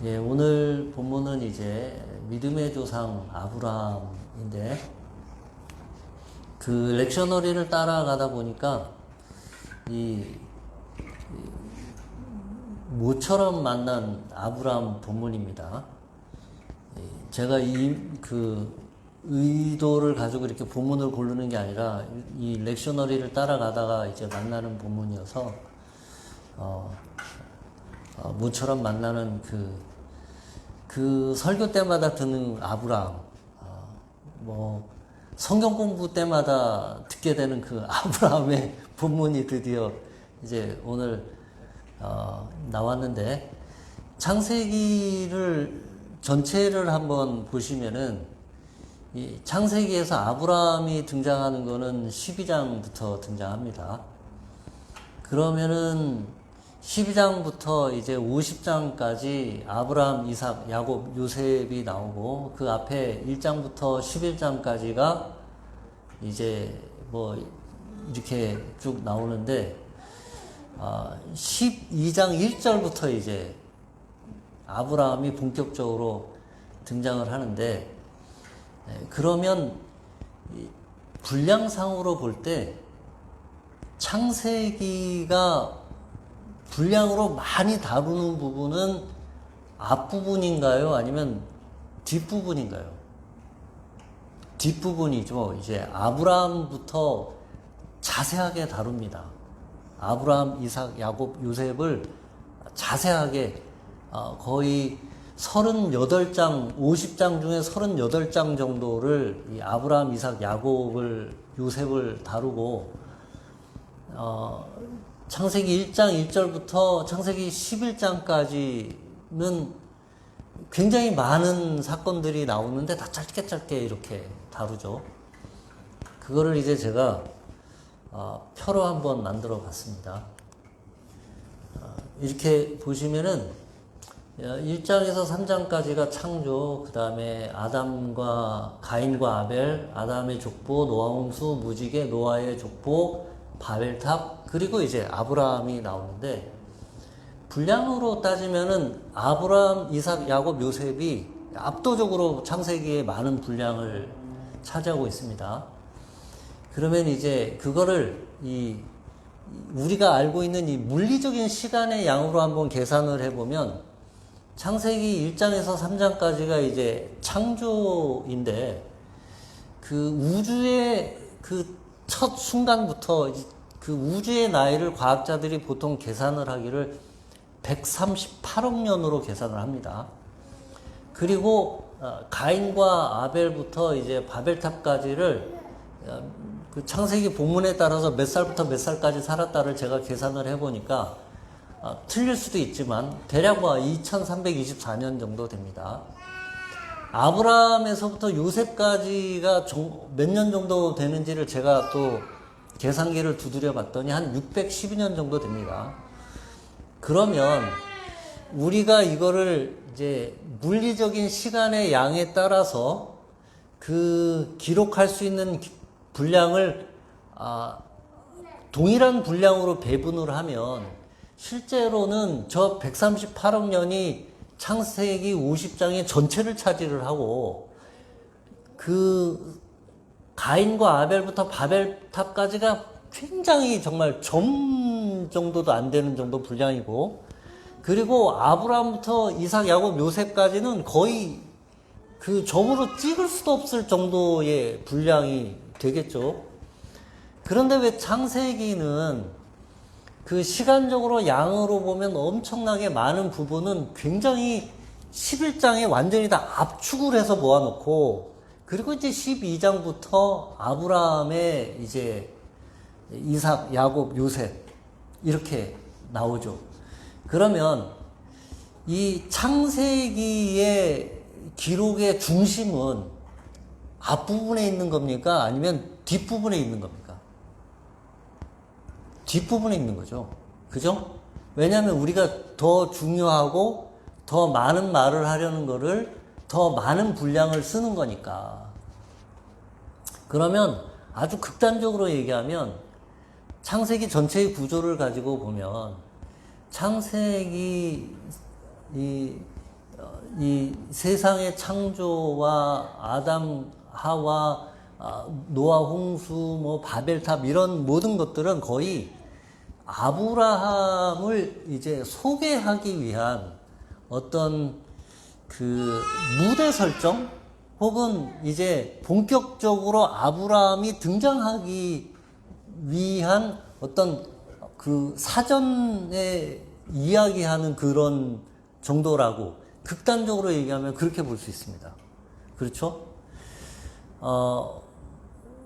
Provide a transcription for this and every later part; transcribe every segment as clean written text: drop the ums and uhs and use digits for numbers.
예, 오늘 본문은 이제 믿음의 조상 아브라함인데 그 렉셔너리를 따라가다 보니까 이 모처럼 만난 아브라함 본문입니다. 제가 그 의도를 가지고 이렇게 본문을 고르는 게 아니라 이 렉셔너리를 따라가다가 이제 만나는 본문이어서 모처럼 만나는 그 설교 때마다 듣는 아브라함, 뭐 성경 공부 때마다 듣게 되는 그 아브라함의 본문이 드디어 이제 오늘 나왔는데, 창세기를 전체를 한번 보시면은 이 창세기에서 아브라함이 등장하는 거는 12장부터 등장합니다. 그러면은 12장부터 이제 50장까지 아브라함, 이삭, 야곱, 요셉이 나오고, 그 앞에 1장부터 11장까지가 이제 뭐 이렇게 쭉 나오는데, 12장 1절부터 이제 아브라함이 본격적으로 등장을 하는데, 그러면 분량상으로 볼 때 창세기가 분량으로 많이 다루는 부분은 앞부분인가요? 아니면 뒷부분인가요? 뒷부분이죠. 이제 아브라함부터 자세하게 다룹니다. 아브라함, 이삭, 야곱, 요셉을 자세하게 거의 38장, 50장 중에 38장 정도를 이 아브라함, 이삭, 야곱을, 요셉을 다루고, 창세기 1장 1절부터 창세기 11장까지는 굉장히 많은 사건들이 나오는데 다 짧게 짧게 이렇게 다루죠. 그거를 이제 제가 표로 한번 만들어 봤습니다. 이렇게 보시면은 1장에서 3장까지가 창조, 그 다음에 아담과 가인과 아벨, 아담의 족보, 노아 홍수, 무지개, 노아의 족보, 바벨탑, 그리고 이제 아브라함이 나오는데, 분량으로 따지면은 아브라함, 이삭, 야곱, 요셉이 압도적으로 창세기에 많은 분량을 차지하고 있습니다. 그러면 이제 그거를 우리가 알고 있는 이 물리적인 시간의 양으로 한번 계산을 해보면, 창세기 1장에서 3장까지가 이제 창조인데, 그 우주의 그 첫 순간부터 그 우주의 나이를 과학자들이 보통 계산을 하기를 138억 년으로 계산을 합니다. 그리고 가인과 아벨부터 이제 바벨탑까지를 그 창세기 본문에 따라서 몇 살부터 몇 살까지 살았다를 제가 계산을 해보니까 틀릴 수도 있지만 대략 2324년 정도 됩니다. 아브라함에서부터 요셉까지가 몇 년 정도 되는지를 제가 또 계산기를 두드려 봤더니 한 612년 정도 됩니다. 그러면 우리가 이거를 이제 물리적인 시간의 양에 따라서 그 기록할 수 있는 분량을 동일한 분량으로 배분을 하면 실제로는 저 138억 년이 창세기 50장의 전체를 차지를 하고, 그 가인과 아벨부터 바벨탑까지가 굉장히 정말 점 정도도 안 되는 정도 분량이고, 그리고 아브라함부터 이삭, 야곱, 요셉까지는 거의 그 점으로 찍을 수도 없을 정도의 분량이 되겠죠. 그런데 왜 창세기는 그 시간적으로 양으로 보면 엄청나게 많은 부분은 굉장히 11장에 완전히 다 압축을 해서 모아놓고, 그리고 이제 12장부터 아브라함의 이제 이삭, 야곱, 요셉 이렇게 나오죠. 그러면 이 창세기의 기록의 중심은 앞부분에 있는 겁니까? 아니면 뒷부분에 있는 겁니까? 뒷부분에 있는 거죠. 그죠? 왜냐하면 우리가 더 중요하고 더 많은 말을 하려는 거를 더 많은 분량을 쓰는 거니까. 그러면 아주 극단적으로 얘기하면 창세기 전체의 구조를 가지고 보면 창세기 이 세상의 창조와 아담, 하와, 노아 홍수, 뭐 바벨탑 이런 모든 것들은 거의 아브라함을 이제 소개하기 위한 어떤 그 무대 설정 혹은 이제 본격적으로 아브라함이 등장하기 위한 어떤 그 사전에 이야기하는 그런 정도라고 극단적으로 얘기하면 그렇게 볼 수 있습니다. 그렇죠?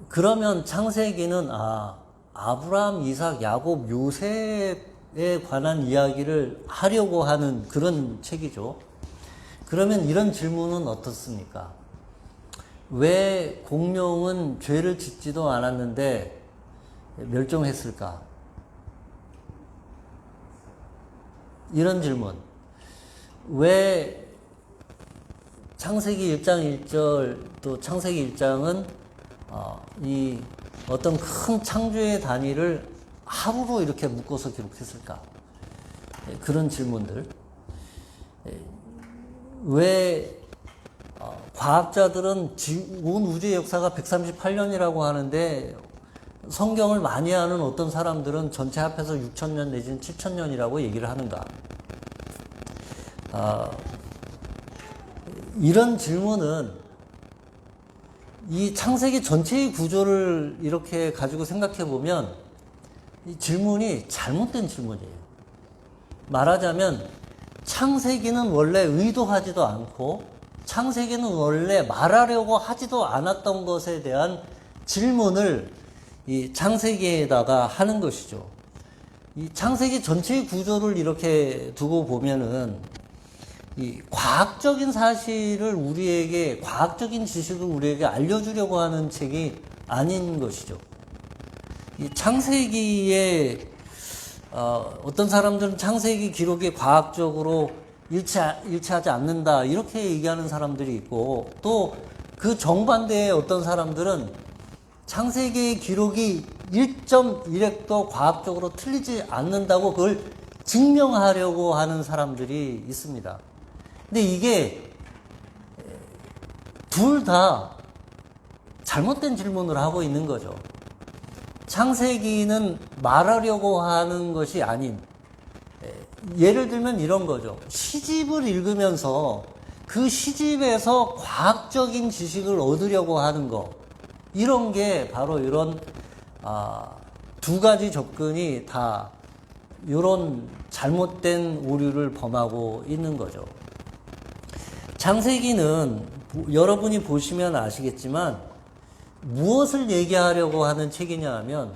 그러면 창세기는 아브라함, 이삭, 야곱, 요셉에 관한 이야기를 하려고 하는 그런 책이죠. 그러면 이런 질문은 어떻습니까? 왜 공룡은 죄를 짓지도 않았는데 멸종했을까? 이런 질문. 왜 창세기 1장 1절 또 창세기 1장은 이 어떤 큰 창조의 단위를 하루로 이렇게 묶어서 기록했을까? 그런 질문들. 왜 과학자들은 온 우주의 역사가 138년이라고 하는데 성경을 많이 아는 어떤 사람들은 전체 합해서 6,000년 내지는 7,000년이라고 얘기를 하는가? 이런 질문은 이 창세기 전체의 구조를 이렇게 가지고 생각해 보면 이 질문이 잘못된 질문이에요. 말하자면 창세기는 원래 의도하지도 않고 창세기는 원래 말하려고 하지도 않았던 것에 대한 질문을 이 창세기에다가 하는 것이죠. 이 창세기 전체의 구조를 이렇게 두고 보면은 이 과학적인 사실을 우리에게, 과학적인 지식을 우리에게 알려주려고 하는 책이 아닌 것이죠. 이 창세기에 어떤 사람들은 창세기 기록이 과학적으로 일치하지 않는다 이렇게 얘기하는 사람들이 있고, 또 그 정반대의 어떤 사람들은 창세기의 기록이 1.1획도 과학적으로 틀리지 않는다고 그걸 증명하려고 하는 사람들이 있습니다. 근데 이게 둘 다 잘못된 질문을 하고 있는 거죠. 창세기는 말하려고 하는 것이 아닌, 예를 들면 이런 거죠. 시집을 읽으면서 그 시집에서 과학적인 지식을 얻으려고 하는 거, 이런 게 바로 이런 두 가지 접근이 다 이런 잘못된 오류를 범하고 있는 거죠. 창세기는 여러분이 보시면 아시겠지만 무엇을 얘기하려고 하는 책이냐 하면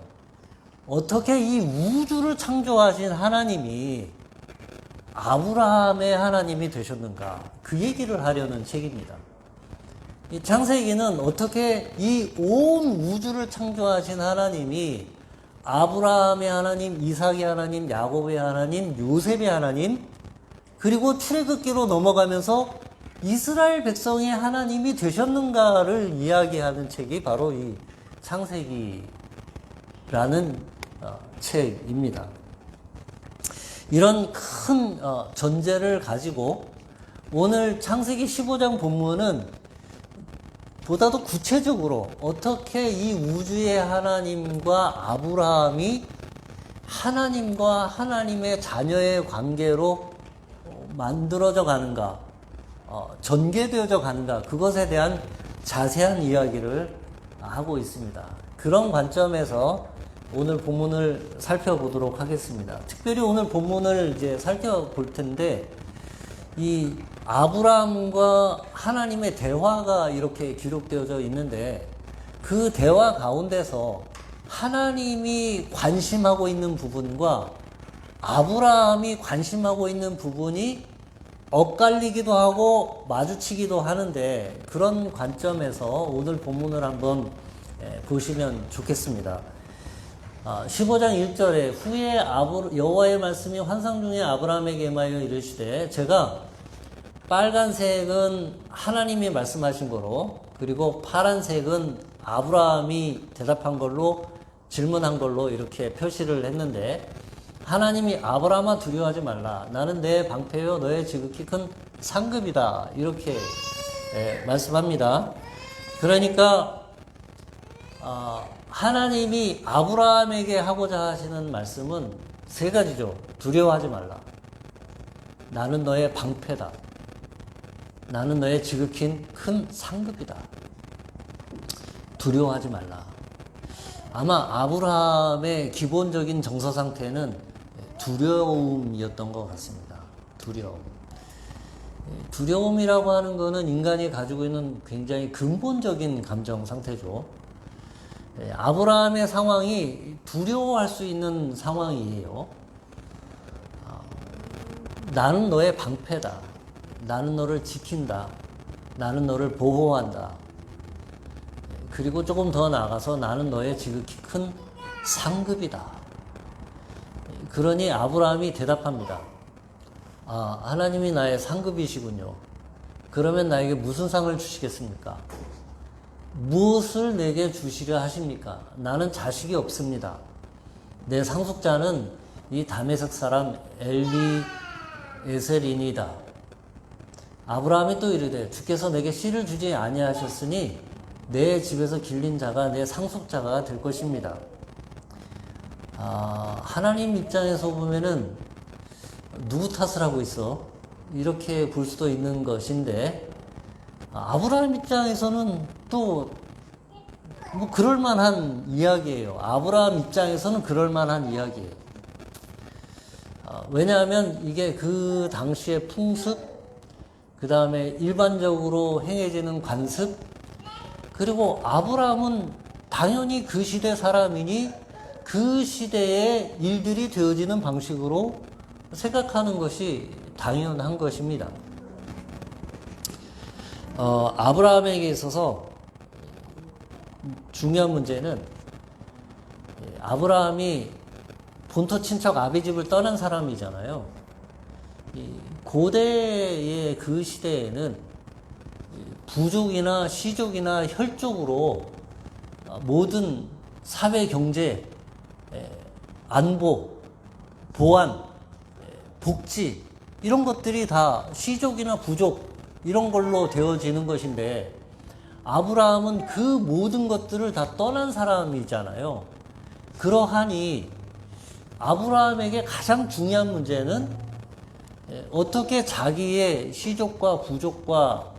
어떻게 이 우주를 창조하신 하나님이 아브라함의 하나님이 되셨는가, 그 얘기를 하려는 책입니다. 이 창세기는 어떻게 이 온 우주를 창조하신 하나님이 아브라함의 하나님, 이삭의 하나님, 야곱의 하나님, 요셉의 하나님, 그리고 출애굽기로 넘어가면서 이스라엘 백성의 하나님이 되셨는가를 이야기하는 책이 바로 이 창세기라는 책입니다. 이런 큰 전제를 가지고 오늘 창세기 15장 본문은 보다도 구체적으로 어떻게 이 우주의 하나님과 아브라함이 하나님과 하나님의 자녀의 관계로 만들어져 가는가, 전개되어져 가는가, 그것에 대한 자세한 이야기를 하고 있습니다. 그런 관점에서 오늘 본문을 살펴보도록 하겠습니다. 특별히 오늘 본문을 이제 살펴볼 텐데, 이 아브라함과 하나님의 대화가 이렇게 기록되어져 있는데, 그 대화 가운데서 하나님이 관심하고 있는 부분과 아브라함이 관심하고 있는 부분이 엇갈리기도 하고 마주치기도 하는데, 그런 관점에서 오늘 본문을 한번 보시면 좋겠습니다. 15장 1절에 후에 여호와의 말씀이 환상 중에 아브라함에게 임하여 이르시되, 제가 빨간색은 하나님이 말씀하신 거로, 그리고 파란색은 아브라함이 대답한 걸로, 질문한 걸로 이렇게 표시를 했는데, 하나님이 아브라함아 두려워하지 말라. 나는 내 방패요 너의 지극히 큰 상급이다. 이렇게 말씀합니다. 그러니까 하나님이 아브라함에게 하고자 하시는 말씀은 세 가지죠. 두려워하지 말라. 나는 너의 방패다. 나는 너의 지극히 큰 상급이다. 두려워하지 말라. 아마 아브라함의 기본적인 정서 상태는 두려움이었던 것 같습니다. 두려움. 두려움이라고 하는 것은 인간이 가지고 있는 굉장히 근본적인 감정 상태죠. 아브라함의 상황이 두려워할 수 있는 상황이에요. 나는 너의 방패다. 나는 너를 지킨다. 나는 너를 보호한다. 그리고 조금 더 나아가서 나는 너의 지극히 큰 상급이다. 그러니 아브라함이 대답합니다. 하나님이 나의 상급이시군요. 그러면 나에게 무슨 상을 주시겠습니까? 무엇을 내게 주시려 하십니까? 나는 자식이 없습니다. 내 상속자는 이 다메섹 사람 엘리에셀이니이다. 아브라함이 또 이르되 주께서 내게 씨를 주지 아니하셨으니 내 집에서 길린 자가 내 상속자가 될 것입니다. 하나님 입장에서 보면은 누구 탓을 하고 있어? 이렇게 볼 수도 있는 것인데 아브라함 입장에서는 또 뭐 그럴만한 이야기예요. 아브라함 입장에서는 그럴만한 이야기예요. 왜냐하면 이게 그 당시의 풍습, 그 다음에 일반적으로 행해지는 관습, 그리고 아브라함은 당연히 그 시대 사람이니 그 시대의 일들이 되어지는 방식으로 생각하는 것이 당연한 것입니다. 아브라함에게 있어서 중요한 문제는 아브라함이 본토 친척 아비집을 떠난 사람이잖아요. 고대의 그 시대에는 부족이나 시족이나 혈족으로 모든 사회 경제, 안보, 보안, 복지 이런 것들이 다 시족이나 부족 이런 걸로 되어지는 것인데 아브라함은 그 모든 것들을 다 떠난 사람이잖아요. 그러하니 아브라함에게 가장 중요한 문제는 어떻게 자기의 시족과 부족과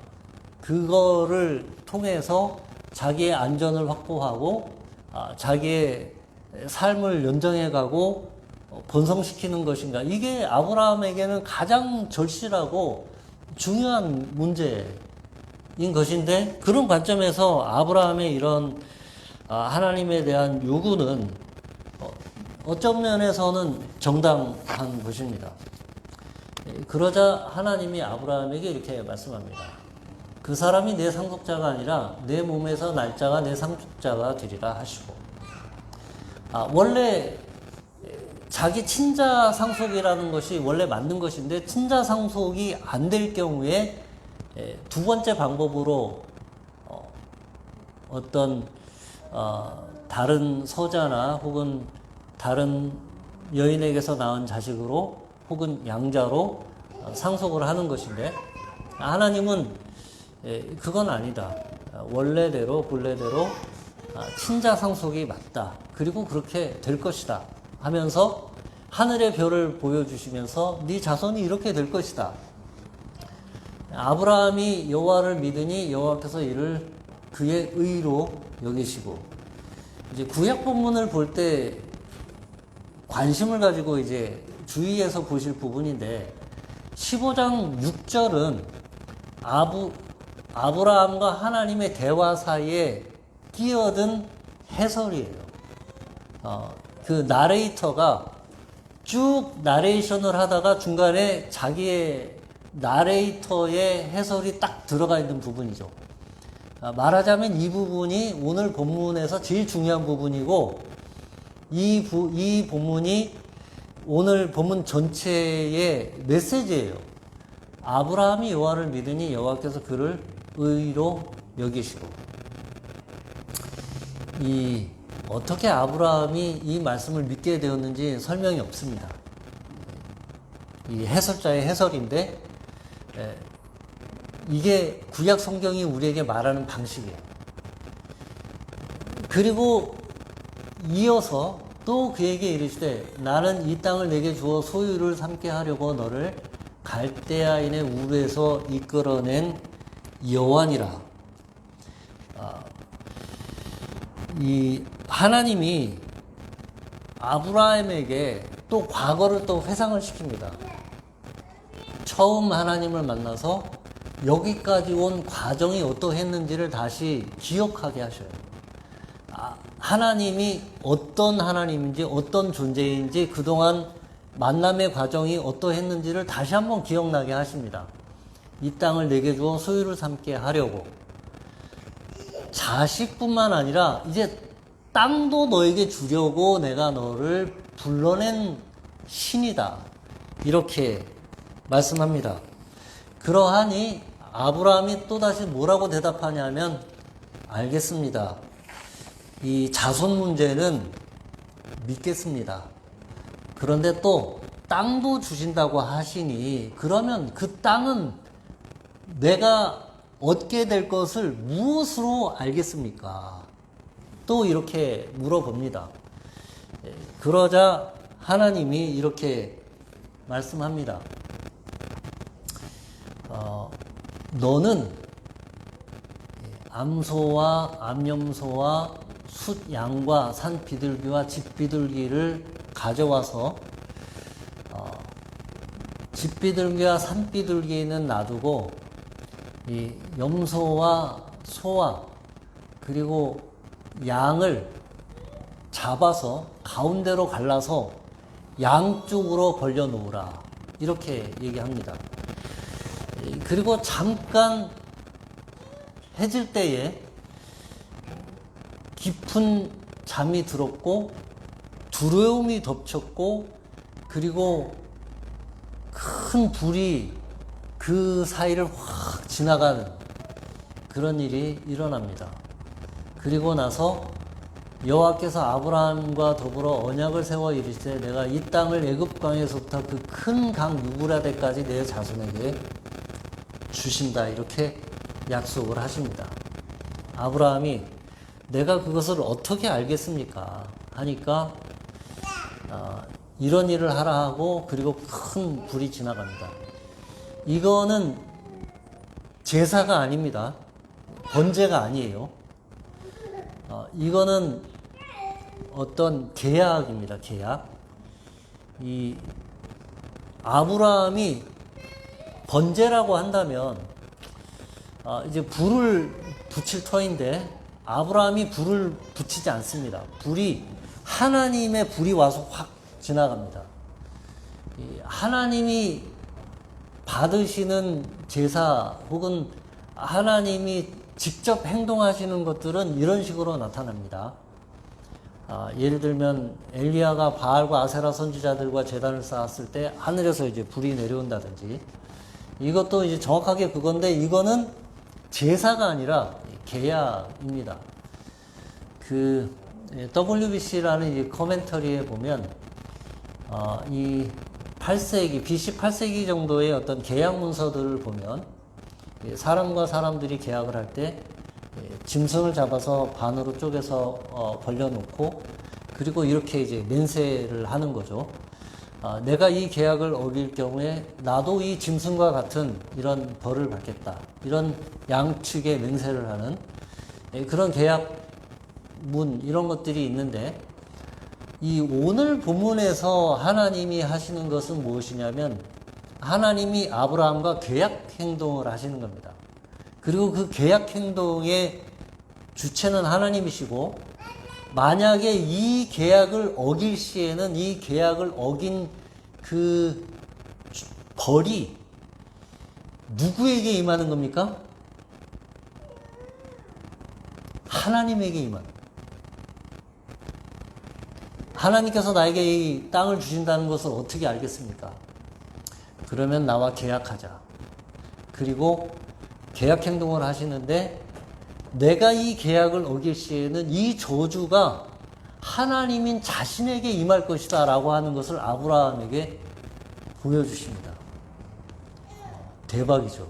그거를 통해서 자기의 안전을 확보하고 자기의 삶을 연정해가고 번성시키는 것인가. 이게 아브라함에게는 가장 절실하고 중요한 문제인 것인데 그런 관점에서 아브라함의 이런 하나님에 대한 요구는 어떤 면에서는 정당한 것입니다. 그러자 하나님이 아브라함에게 이렇게 말씀합니다. 그 사람이 내 상속자가 아니라 내 몸에서 날짜가 내 상속자가 되리라 하시고 원래 자기 친자 상속이라는 것이 원래 맞는 것인데 친자 상속이 안 될 경우에 두 번째 방법으로 어떤 다른 서자나 혹은 다른 여인에게서 낳은 자식으로 혹은 양자로 상속을 하는 것인데 하나님은 그건 아니다. 원래대로 본래대로 친자 상속이 맞다. 그리고 그렇게 될 것이다 하면서 하늘의 별을 보여주시면서 네 자손이 이렇게 될 것이다. 아브라함이 여호와를 믿으니 여호와께서 이를 그의 의로 여기시고 이제 구약 본문을 볼 때 관심을 가지고 이제 주의해서 보실 부분인데 15장 6절은 아브라함과 하나님의 대화 사이에 끼어든 해설이에요. 그 나레이터가 쭉 나레이션을 하다가 중간에 자기의 나레이터의 해설이 딱 들어가 있는 부분이죠. 말하자면 이 부분이 오늘 본문에서 제일 중요한 부분이고 이 본문이 오늘 본문 전체의 메시지예요. 아브라함이 여호와를 믿으니 여호와께서 그를 의로 여기시고 어떻게 아브라함이 이 말씀을 믿게 되었는지 설명이 없습니다. 이 해설자의 해설인데, 이게 구약 성경이 우리에게 말하는 방식이에요. 그리고 이어서 또 그에게 이르시되 나는 이 땅을 내게 주어 소유를 삼게 하려고 너를 갈대아인의 우르에서 이끌어낸 여호와니라. 이 하나님이 아브라함에게 또 과거를 또 회상을 시킵니다. 처음 하나님을 만나서 여기까지 온 과정이 어떠했는지를 다시 기억하게 하셔요. 하나님이 어떤 하나님인지 어떤 존재인지 그동안 만남의 과정이 어떠했는지를 다시 한번 기억나게 하십니다. 이 땅을 내게 주어 소유를 삼게 하려고. 자식뿐만 아니라 이제 땅도 너에게 주려고 내가 너를 불러낸 신이다. 이렇게 말씀합니다. 그러하니 아브라함이 또다시 뭐라고 대답하냐면, 알겠습니다. 이 자손 문제는 믿겠습니다. 그런데 또 땅도 주신다고 하시니 그러면 그 땅은 내가 얻게 될 것을 무엇으로 알겠습니까? 또 이렇게 물어봅니다. 그러자 하나님이 이렇게 말씀합니다. 너는 암소와 암염소와 숫 양과 산 비둘기와 집 비둘기를 가져와서 집 비둘기와 산 비둘기는 놔두고 이 염소와 소와 그리고 양을 잡아서 가운데로 갈라서 양쪽으로 벌려 놓으라. 이렇게 얘기합니다. 그리고 잠깐 해질 때에 깊은 잠이 들었고 두려움이 덮쳤고 그리고 큰 불이 그 사이를 확 지나가는 그런 일이 일어납니다. 그리고 나서 여호와께서 아브라함과 더불어 언약을 세워 이르시되 내가 이 땅을 애굽 강에서부터 그 큰 강 유브라데까지 내 자손에게 주신다. 이렇게 약속을 하십니다. 아브라함이 내가 그것을 어떻게 알겠습니까? 하니까 이런 일을 하라 하고 그리고 큰 불이 지나갑니다. 이거는 제사가 아닙니다. 번제가 아니에요. 이거는 어떤 계약입니다. 계약. 이 아브라함이 번제라고 한다면 이제 불을 붙일 터인데 아브라함이 불을 붙이지 않습니다. 불이 하나님의 불이 와서 확 지나갑니다. 하나님이 받으시는 제사 혹은 하나님이 직접 행동하시는 것들은 이런 식으로 나타납니다. 예를 들면 엘리야가 바알과 아세라 선지자들과 제단을 쌓았을 때 하늘에서 이제 불이 내려온다든지, 이것도 이제 정확하게 그건데 이거는 제사가 아니라 계약입니다. 그 WBC라는 이 커멘터리에 보면 이 8세기 BC 8세기 정도의 어떤 계약 문서들을 보면 사람과 사람들이 계약을 할 때 짐승을 잡아서 반으로 쪼개서 벌려놓고 그리고 이렇게 이제 맹세를 하는 거죠. 내가 이 계약을 어길 경우에 나도 이 짐승과 같은 이런 벌을 받겠다. 이런 양측의 맹세를 하는 그런 계약문 이런 것들이 있는데, 이 오늘 본문에서 하나님이 하시는 것은 무엇이냐면 하나님이 아브라함과 계약 행동을 하시는 겁니다. 그리고 그 계약 행동의 주체는 하나님이시고, 만약에 이 계약을 어길 시에는 이 계약을 어긴 그 벌이 누구에게 임하는 겁니까? 하나님에게 임하는. 하나님께서 나에게 이 땅을 주신다는 것을 어떻게 알겠습니까? 그러면 나와 계약하자. 그리고 계약 행동을 하시는데 내가 이 계약을 어길 시에는 이 저주가 하나님인 자신에게 임할 것이다 라고 하는 것을 아브라함에게 보여주십니다. 대박이죠.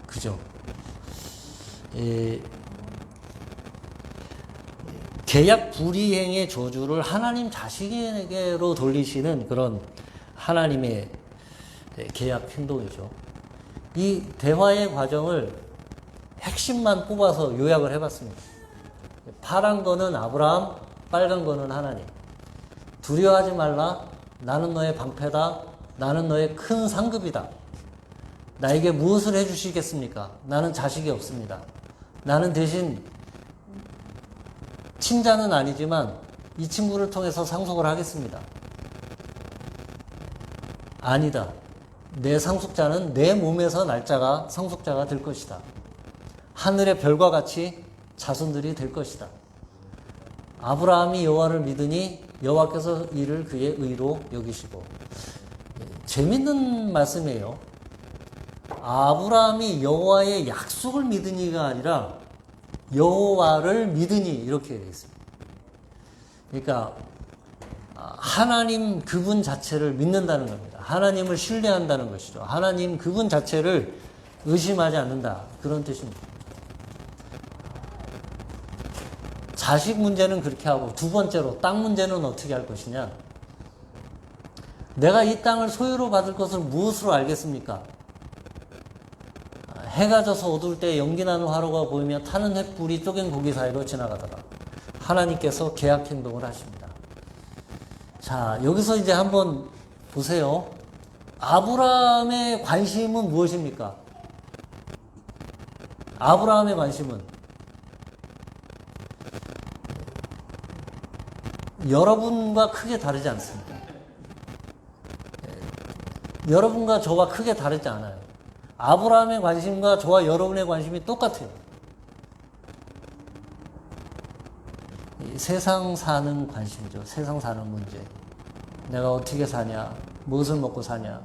그죠? 계약 불이행의 저주를 하나님 자신에게로 돌리시는 그런 하나님의 계약 행동이죠. 이 대화의 과정을 핵심만 뽑아서 요약을 해봤습니다. 파란 거는 아브라함, 빨간 거는 하나님. 두려워하지 말라. 나는 너의 방패다. 나는 너의 큰 상급이다. 나에게 무엇을 해주시겠습니까? 나는 자식이 없습니다. 나는 대신 친자는 아니지만 이 친구를 통해서 상속을 하겠습니다. 아니다. 내 상속자는 내 몸에서 날짜가 상속자가 될 것이다. 하늘의 별과 같이 자손들이 될 것이다. 아브라함이 여호와를 믿으니 여호와께서 이를 그의 의로 여기시고. 재밌는 말씀이에요. 아브라함이 여호와의 약속을 믿으니가 아니라 여호와를 믿으니 이렇게 되어 있습니다. 그러니까 하나님 그분 자체를 믿는다는 겁니다. 하나님을 신뢰한다는 것이죠. 하나님 그분 자체를 의심하지 않는다. 그런 뜻입니다. 자식 문제는 그렇게 하고 두 번째로 땅 문제는 어떻게 할 것이냐. 내가 이 땅을 소유로 받을 것을 무엇으로 알겠습니까? 해가 져서 어두울 때 연기나는 화로가 보이며 타는 횃불이 쪼갠 고기 사이로 지나가더라. 하나님께서 계약 행동을 하십니다. 자, 여기서 이제 한번 보세요. 아브라함의 관심은 무엇입니까? 아브라함의 관심은 여러분과 크게 다르지 않습니다. 여러분과 저와 크게 다르지 않아요. 아브라함의 관심과 저와 여러분의 관심이 똑같아요. 세상 사는 관심이죠. 세상 사는 문제. 내가 어떻게 사냐? 무엇을 먹고 사냐?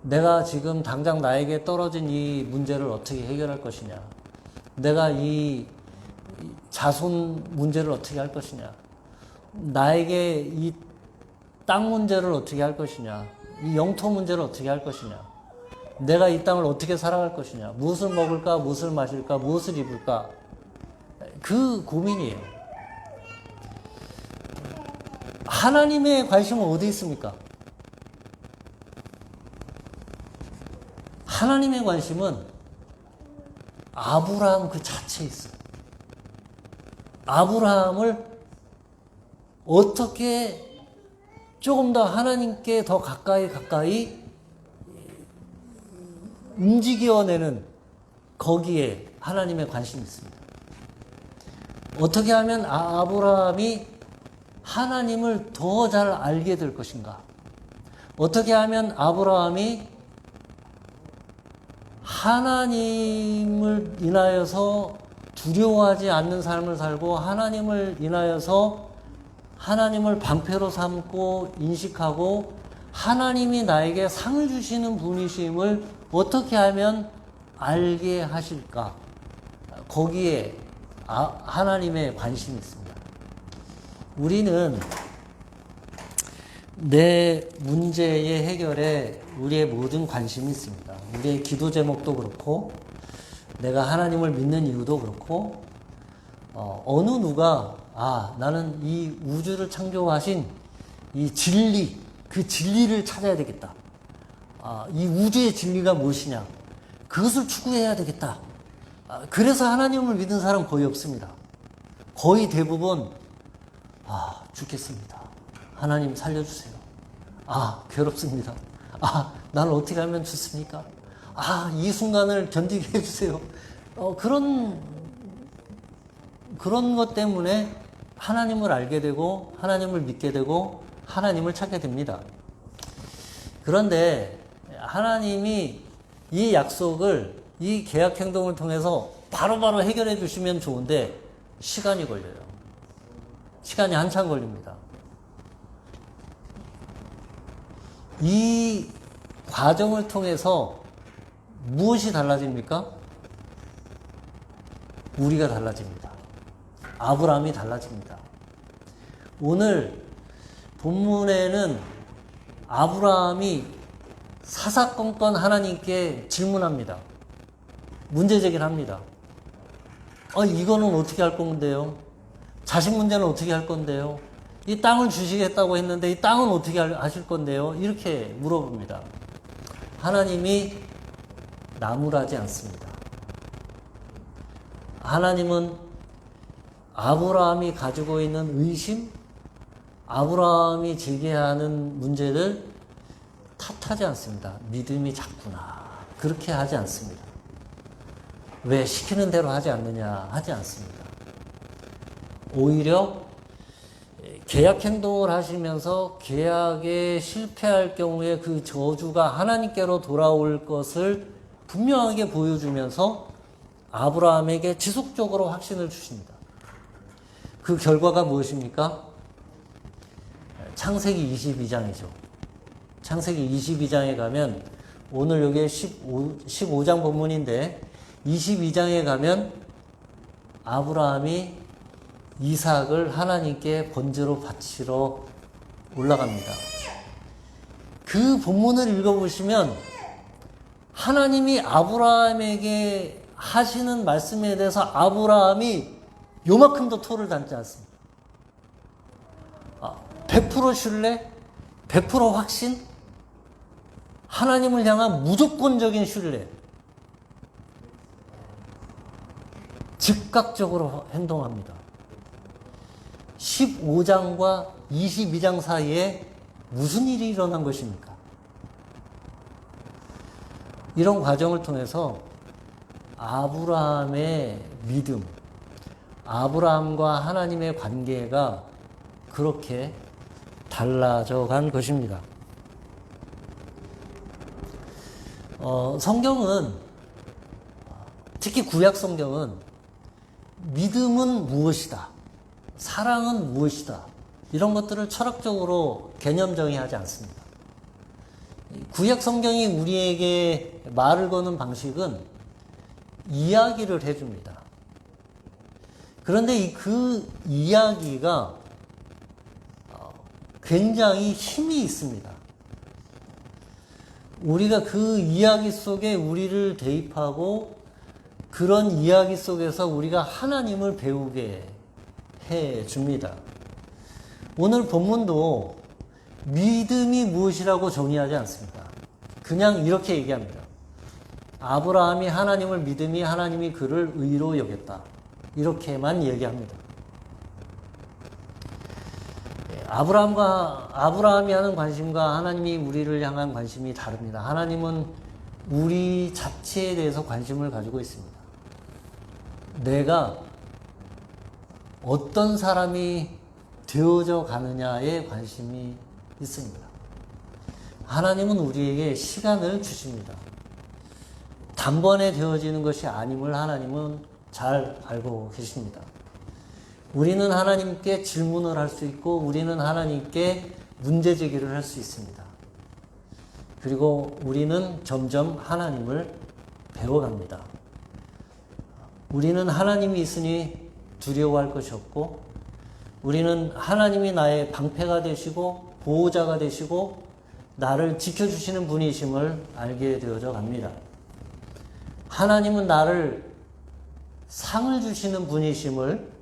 내가 지금 당장 나에게 떨어진 이 문제를 어떻게 해결할 것이냐? 내가 이 자손 문제를 어떻게 할 것이냐? 나에게 이 땅 문제를 어떻게 할 것이냐? 이 영토 문제를 어떻게 할 것이냐? 내가 이 땅을 어떻게 살아갈 것이냐? 무엇을 먹을까? 무엇을 마실까? 무엇을 입을까? 그 고민이에요. 하나님의 관심은 어디 있습니까? 하나님의 관심은 아브라함 그 자체에 있어요. 아브라함을 어떻게 조금 더 하나님께 더 가까이 움직여내는 거기에 하나님의 관심이 있습니다. 어떻게 하면 아브라함이 하나님을 더 잘 알게 될 것인가? 어떻게 하면 아브라함이 하나님을 인하여서 두려워하지 않는 삶을 살고 하나님을 인하여서 하나님을 방패로 삼고 인식하고 하나님이 나에게 상을 주시는 분이심을 어떻게 하면 알게 하실까? 거기에 하나님의 관심이 있습니다. 우리는 내 문제의 해결에 우리의 모든 관심이 있습니다. 우리의 기도 제목도 그렇고 내가 하나님을 믿는 이유도 그렇고 어느 누가 나는 이 우주를 창조하신 이 진리, 그 진리를 찾아야 되겠다. 이 우주의 진리가 무엇이냐. 그것을 추구해야 되겠다. 그래서 하나님을 믿는 사람 거의 없습니다. 거의 대부분 죽겠습니다. 하나님 살려주세요. 괴롭습니다. 나는 어떻게 하면 좋습니까? 이 순간을 견디게 해주세요. 그런 것 때문에 하나님을 알게 되고 하나님을 믿게 되고 하나님을 찾게 됩니다. 그런데 하나님이 이 약속을 이 계약 행동을 통해서 바로바로 해결해 주시면 좋은데 시간이 걸려요. 시간이 한참 걸립니다. 이 과정을 통해서 무엇이 달라집니까? 우리가 달라집니다. 아브라함이 달라집니다. 오늘 본문에는 아브라함이 사사건건 하나님께 질문합니다. 문제 제기를 합니다. 이거는 어떻게 할 건데요? 자식 문제는 어떻게 할 건데요? 이 땅을 주시겠다고 했는데 이 땅은 어떻게 하실 건데요? 이렇게 물어봅니다. 하나님이 나무라지 않습니다. 하나님은 아브라함이 가지고 있는 의심, 아브라함이 제기하는 문제를 탓하지 않습니다. 믿음이 작구나. 그렇게 하지 않습니다. 왜 시키는 대로 하지 않느냐 하지 않습니다. 오히려 계약 행동을 하시면서 계약에 실패할 경우에 그 저주가 하나님께로 돌아올 것을 분명하게 보여주면서 아브라함에게 지속적으로 확신을 주십니다. 그 결과가 무엇입니까? 창세기 22장이죠. 창세기 22장에 가면 오늘 여기 15장 본문인데 22장에 가면 아브라함이 이삭을 하나님께 번제로 바치러 올라갑니다. 그 본문을 읽어보시면 하나님이 아브라함에게 하시는 말씀에 대해서 아브라함이 요만큼도 토를 담지 않습니다. 100% 신뢰? 100% 확신? 하나님을 향한 무조건적인 신뢰. 즉각적으로 행동합니다. 15장과 22장 사이에 무슨 일이 일어난 것입니까? 이런 과정을 통해서 아브라함의 믿음, 아브라함과 하나님의 관계가 그렇게 달라져 간 것입니다. 성경은, 특히 구약 성경은 믿음은 무엇이다, 사랑은 무엇이다, 이런 것들을 철학적으로 개념 정의하지 않습니다. 구약 성경이 우리에게 말을 거는 방식은 이야기를 해줍니다. 그런데 그 이야기가 굉장히 힘이 있습니다. 우리가 그 이야기 속에 우리를 대입하고 그런 이야기 속에서 우리가 하나님을 배우게 해 줍니다. 오늘 본문도 믿음이 무엇이라고 정의하지 않습니다. 그냥 이렇게 얘기합니다. 아브라함이 하나님을 믿음이 하나님이 그를 의로 여겼다. 이렇게만 얘기합니다. 아브라함이 하는 관심과 하나님이 우리를 향한 관심이 다릅니다. 하나님은 우리 자체에 대해서 관심을 가지고 있습니다. 내가 어떤 사람이 되어져 가느냐에 관심이 있습니다. 하나님은 우리에게 시간을 주십니다. 단번에 되어지는 것이 아님을 하나님은 잘 알고 계십니다. 우리는 하나님께 질문을 할 수 있고 우리는 하나님께 문제 제기를 할 수 있습니다. 그리고 우리는 점점 하나님을 배워갑니다. 우리는 하나님이 있으니 두려워할 것이 없고 우리는 하나님이 나의 방패가 되시고 보호자가 되시고 나를 지켜주시는 분이심을 알게 되어져 갑니다. 하나님은 나를 상을 주시는 분이심을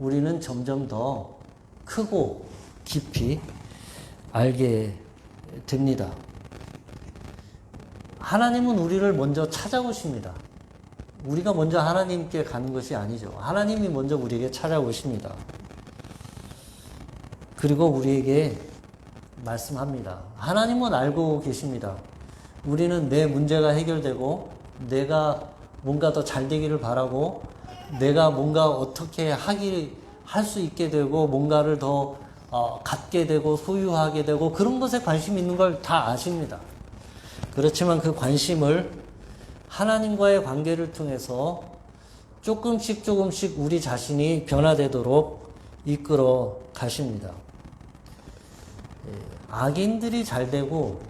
우리는 점점 더 크고 깊이 알게 됩니다. 하나님은 우리를 먼저 찾아오십니다. 우리가 먼저 하나님께 가는 것이 아니죠. 하나님이 먼저 우리에게 찾아오십니다. 그리고 우리에게 말씀합니다. 하나님은 알고 계십니다. 우리는 내 문제가 해결되고 내가 뭔가 더 잘 되기를 바라고 내가 뭔가 어떻게 할 수 있게 되고 뭔가를 더 갖게 되고 소유하게 되고 그런 것에 관심이 있는 걸 다 아십니다. 그렇지만 그 관심을 하나님과의 관계를 통해서 조금씩 우리 자신이 변화되도록 이끌어 가십니다. 악인들이 잘 되고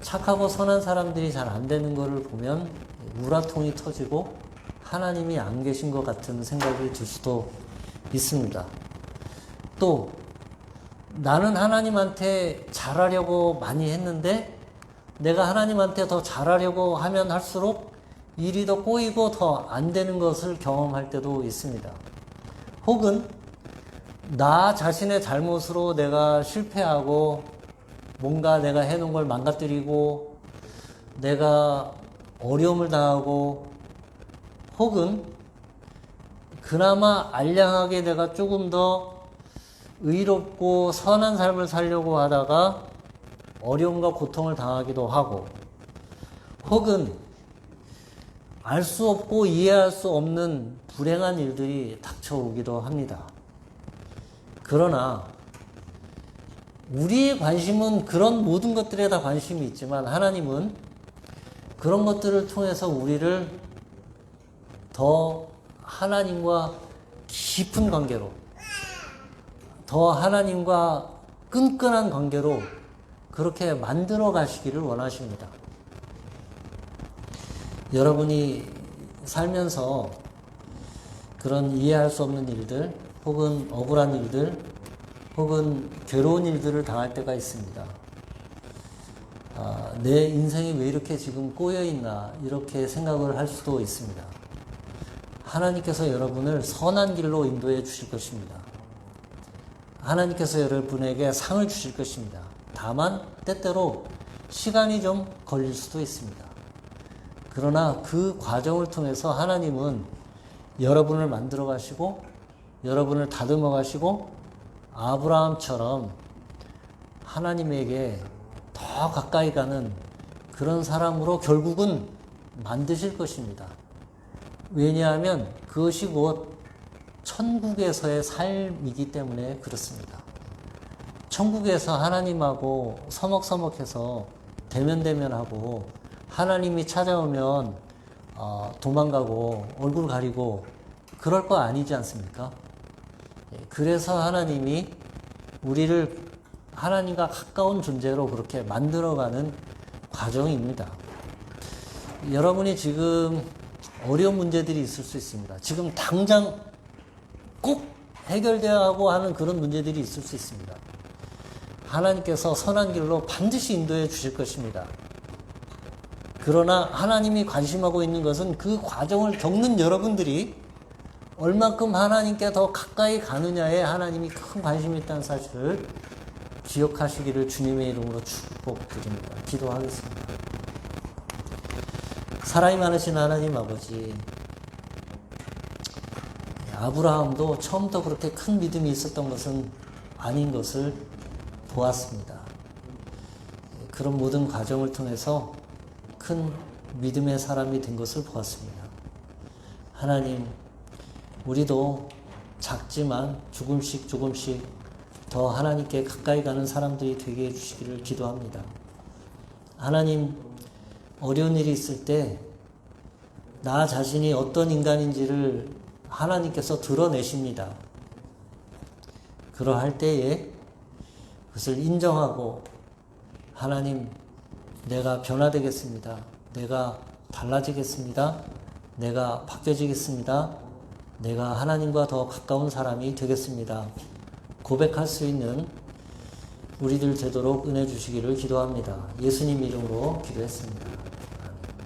착하고 선한 사람들이 잘 안 되는 것을 보면 우라통이 터지고 하나님이 안 계신 것 같은 생각이 들 수도 있습니다. 또 나는 하나님한테 잘하려고 많이 했는데 내가 하나님한테 더 잘하려고 하면 할수록 일이 더 꼬이고 더 안 되는 것을 경험할 때도 있습니다. 혹은 나 자신의 잘못으로 내가 실패하고 뭔가 내가 해놓은 걸 망가뜨리고 내가 어려움을 당하고 혹은 그나마 알량하게 내가 조금 더 의롭고 선한 삶을 살려고 하다가 어려움과 고통을 당하기도 하고 혹은 알 수 없고 이해할 수 없는 불행한 일들이 닥쳐오기도 합니다. 그러나 우리의 관심은 그런 모든 것들에 다 관심이 있지만 하나님은 그런 것들을 통해서 우리를 더 하나님과 깊은 관계로 더 하나님과 끈끈한 관계로 그렇게 만들어 가시기를 원하십니다. 여러분이 살면서 그런 이해할 수 없는 일들 혹은 억울한 일들 혹은 괴로운 일들을 당할 때가 있습니다. 내 인생이 왜 이렇게 지금 꼬여있나 이렇게 생각을 할 수도 있습니다. 하나님께서 여러분을 선한 길로 인도해 주실 것입니다. 하나님께서 여러분에게 상을 주실 것입니다. 다만 때때로 시간이 좀 걸릴 수도 있습니다. 그러나 그 과정을 통해서 하나님은 여러분을 만들어 가시고 여러분을 다듬어 가시고 아브라함처럼 하나님에게 더 가까이 가는 그런 사람으로 결국은 만드실 것입니다. 왜냐하면 그것이 곧 천국에서의 삶이기 때문에 그렇습니다. 천국에서 하나님하고 서먹서먹해서 대면대면하고 하나님이 찾아오면 도망가고 얼굴 가리고 그럴 거 아니지 않습니까? 그래서 하나님이 우리를 하나님과 가까운 존재로 그렇게 만들어가는 과정입니다. 여러분이 지금 어려운 문제들이 있을 수 있습니다. 지금 당장 꼭 해결되어야 하고 하는 그런 문제들이 있을 수 있습니다. 하나님께서 선한 길로 반드시 인도해 주실 것입니다. 그러나 하나님이 관심하고 있는 것은 그 과정을 겪는 여러분들이 얼만큼 하나님께 더 가까이 가느냐에 하나님이 큰 관심이 있다는 사실을 기억하시기를 주님의 이름으로 축복드립니다. 기도하겠습니다. 사랑이 많으신 하나님 아버지, 아브라함도 처음부터 그렇게 큰 믿음이 있었던 것은 아닌 것을 보았습니다. 그런 모든 과정을 통해서 큰 믿음의 사람이 된 것을 보았습니다. 하나님, 우리도 작지만 조금씩 더 하나님께 가까이 가는 사람들이 되게 해주시기를 기도합니다. 하나님, 어려운 일이 있을 때 나 자신이 어떤 인간인지를 하나님께서 드러내십니다. 그러할 때에 그것을 인정하고 하나님, 내가 변화되겠습니다. 내가 달라지겠습니다. 내가 바뀌어지겠습니다. 내가 하나님과 더 가까운 사람이 되겠습니다. 고백할 수 있는 우리들 되도록 은혜 주시기를 기도합니다. 예수님 이름으로 기도했습니다.